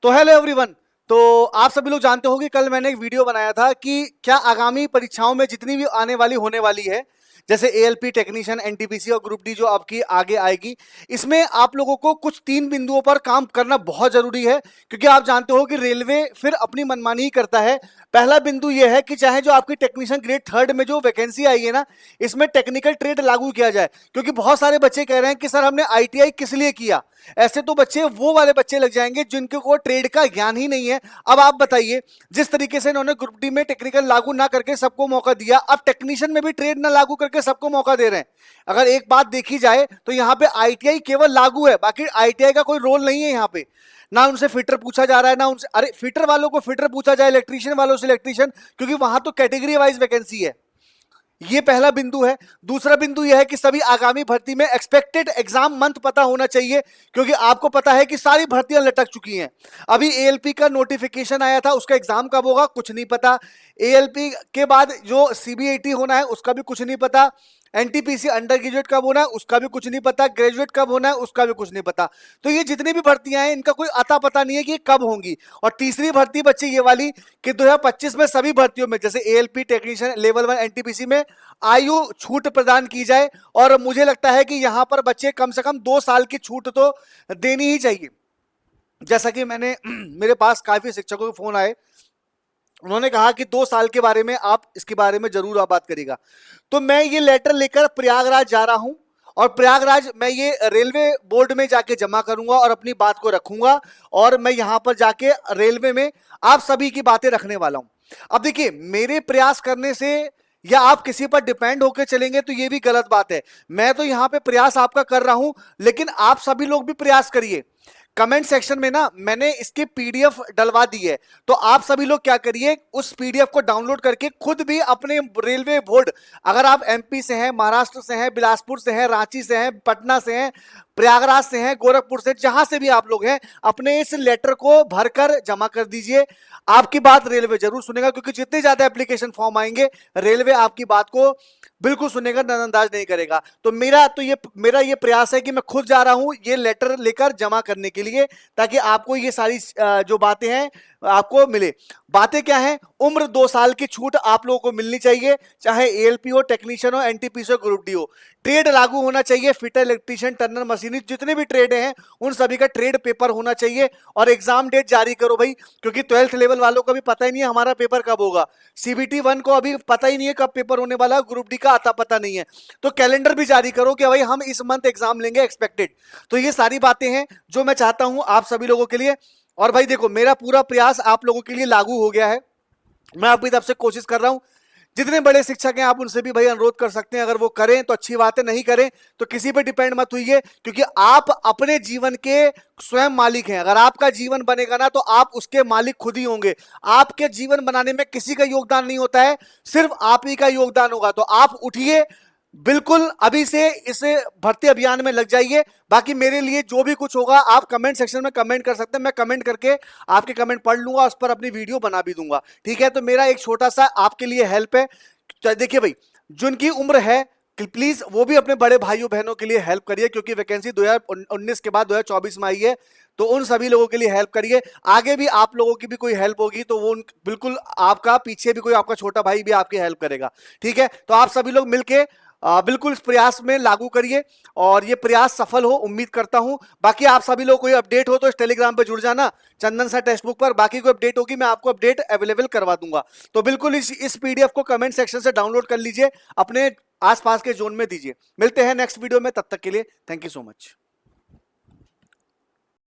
तो hello everyone. तो आप सभी लोग जानते हो कि कल मैंने एक वीडियो बनाया था कि क्या आगामी परीक्षाओं में जितनी भी आने वाली होने वाली है, जैसे एएलपी टेक्नीशियन, एनटीपीसी और ग्रुप डी जो आपकी आगे आएगी, इसमें आप लोगों को कुछ 3 बिंदुओं पर काम करना बहुत जरूरी है। क्योंकि आप जानते हो कि रेलवे फिर अपनी मनमानी ही करता है। पहला बिंदु यह है कि चाहे जो आपकी टेक्नीशियन ग्रेड 3 में जो वैकेंसी आई है ना, इसमें टेक्निकल ट्रेड लागू किया जाए। क्योंकि बहुत सारे बच्चे कह रहे हैं कि सर हमने आईटीआई किस लिए किया। ऐसे तो बच्चे वो वाले बच्चे लग जाएंगे जिनके को ट्रेड का ज्ञान ही नहीं है। अब आप बताइए, जिस तरीके से इन्होंने ग्रुप डी में टेक्निकल लागू ना करके सबको मौका दिया, अब टेक्नीशियन में भी ट्रेड ना लागू करके सबको मौका दे रहे हैं। अगर एक बात देखी जाए तो यहाँ पे आईटीआई केवल लागू है, बाकी आईटीआई का कोई रोल नहीं है यहाँ पे। ना उनसे फिटर पूछा जा रहा है, ना उनसे, अरे फिटर वालों को फिटर पूछा जाए, इलेक्ट्रीशियन वालों से इलेक्ट्रीशियन, क्योंकि वहां तो कैटेगरी वाइज वैकेंसी है। ये पहला बिंदु है। दूसरा बिंदु यह है कि सभी आगामी भर्ती में एक्सपेक्टेड एग्जाम मंथ पता होना चाहिए, क्योंकि आपको पता है कि सारी भर्तियां लटक चुकी हैं। अभी एएलपी का नोटिफिकेशन आया था, उसका एग्जाम कब होगा कुछ नहीं पता। एएलपी के बाद जो सीबीएटी होना है उसका भी कुछ नहीं पता। एनटीपीसी अंडर ग्रेजुएट कब होना है उसका भी कुछ नहीं पता। ग्रेजुएट कब होना है उसका भी कुछ नहीं पता। तो ये जितनी भी भर्तियां हैं इनका कोई अता पता नहीं है कि ये कब होंगी। और तीसरी भर्ती बच्चे ये वाली कि 2025 में सभी भर्तियों में, जैसे एएलपी टेक्नीशियन लेवल 1 एनटीपीसी में आयु छूट प्रदान की जाए। और मुझे लगता है कि यहां पर बच्चे कम से कम 2 साल की छूट तो देनी ही चाहिए। जैसा कि मैंने मेरे पास काफी शिक्षकों के फोन आए, उन्होंने कहा कि 2 साल के बारे में आप इसके बारे में जरूर आप बात करिएगा। तो मैं ये लेटर लेकर प्रयागराज जा रहा हूं और प्रयागराज मैं ये रेलवे बोर्ड में जाके जमा करूंगा और अपनी बात को रखूंगा। और मैं यहां पर जाके रेलवे में आप सभी की बातें रखने वाला हूं। अब देखिए, मेरे प्रयास करने से या आप किसी पर डिपेंड होकर चलेंगे तो ये भी गलत बात है। मैं तो यहां पे प्रयास आपका कर रहा हूं, लेकिन आप सभी लोग भी प्रयास करिए। कमेंट सेक्शन में ना मैंने इसकी पीडीएफ डलवा दी है, तो आप सभी लोग क्या करिए, उस पीडीएफ को डाउनलोड करके खुद भी अपने रेलवे बोर्ड, अगर आप एमपी से हैं, महाराष्ट्र से हैं, बिलासपुर से हैं, रांची से हैं, पटना से हैं, प्रयागराज से हैं, गोरखपुर से, जहां से भी आप लोग हैं, अपने इस लेटर को भरकर जमा कर दीजिए। आपकी बात रेलवे जरूर सुनेगा, क्योंकि जितने ज्यादा एप्लीकेशन फॉर्म आएंगे रेलवे आपकी बात को बिल्कुल सुनेगा, नजरअंदाज नहीं करेगा। तो मेरा ये प्रयास है कि मैं खुद जा रहा हूं ये लेटर लेकर जमा करने के लिए, ताकि आपको ये सारी जो बातें हैं आपको मिले। बातें क्या हैं? उम्र 2 साल की छूट आप लोगों को मिलनी चाहिए, चाहे एएलपी हो, टेक्नीशियन हो, एनटीपीसी हो, ग्रुप डी हो। ट्रेड लागू होना चाहिए, फिटर, इलेक्ट्रीशियन, टर्नर, मशीनिस्ट, जितने भी ट्रेड हैं उन सभी का ट्रेड पेपर होना चाहिए। और एग्जाम डेट जारी करो भाई, क्योंकि 12th लेवल वालों को भी पता ही नहीं है हमारा पेपर कब होगा। सीबीटी 1 को अभी पता ही नहीं है कब पेपर होने वाला है, ग्रुप डी का आता पता नहीं है। तो कैलेंडर भी जारी करो कि भाई हम इस मंथ एग्जाम लेंगे एक्सपेक्टेड। तो ये सारी बातें हैं जो मैं चाहता हूं आप सभी लोगों के लिए। और भाई देखो, मेरा पूरा प्रयास आप लोगों के लिए लागू हो गया है। मैं अपनी तरफ से कोशिश कर रहा हूं। जितने बड़े शिक्षक हैं आप उनसे भी भाई अनुरोध कर सकते हैं, अगर वो करें तो अच्छी बात है, नहीं करें तो किसी पे डिपेंड मत हुइए, क्योंकि आप अपने जीवन के स्वयं मालिक हैं। अगर आपका जीवन बनेगा ना तो आप उसके मालिक खुद ही होंगे। आपके जीवन बनाने में किसी का योगदान नहीं होता है, सिर्फ आप ही का योगदान होगा। तो आप उठिए, बिल्कुल अभी से इस भर्ती अभियान में लग जाइए। बाकी मेरे लिए जो भी कुछ होगा आप कमेंट सेक्शन में कमेंट कर सकते हैं, मैं कमेंट करके आपके कमेंट पढ़ लूंगा, उस पर अपनी वीडियो बना भी दूंगा। ठीक है, तो मेरा एक छोटा सा आपके लिए हेल्प है। तो देखिए भाई, जिनकी उम्र है प्लीज वो भी अपने बड़े भाइयों बहनों के लिए हेल्प करिए, क्योंकि वैकेंसी 2019 के बाद 2024 में आई है। तो उन सभी लोगों के लिए हेल्प करिए। आगे भी आप लोगों की भी कोई हेल्प होगी तो वो बिल्कुल आपका पीछे भी कोई आपका छोटा भाई भी आपकी हेल्प करेगा। ठीक है, तो आप सभी लोग मिलके बिल्कुल इस प्रयास में लागू करिए और ये प्रयास सफल हो, उम्मीद करता हूं। बाकी आप सभी लोग कोई अपडेट हो तो इस टेलीग्राम पे जुड़ जाना, चंदन सर टेक्स्ट बुक पर। बाकी कोई अपडेट होगी मैं आपको अपडेट अवेलेबल करवा दूंगा। तो बिल्कुल इस पीडीएफ को कमेंट सेक्शन से डाउनलोड कर लीजिए, अपने आसपास के जोन में दीजिए। मिलते हैं नेक्स्ट वीडियो में, तब तक के लिए थैंक यू सो मच।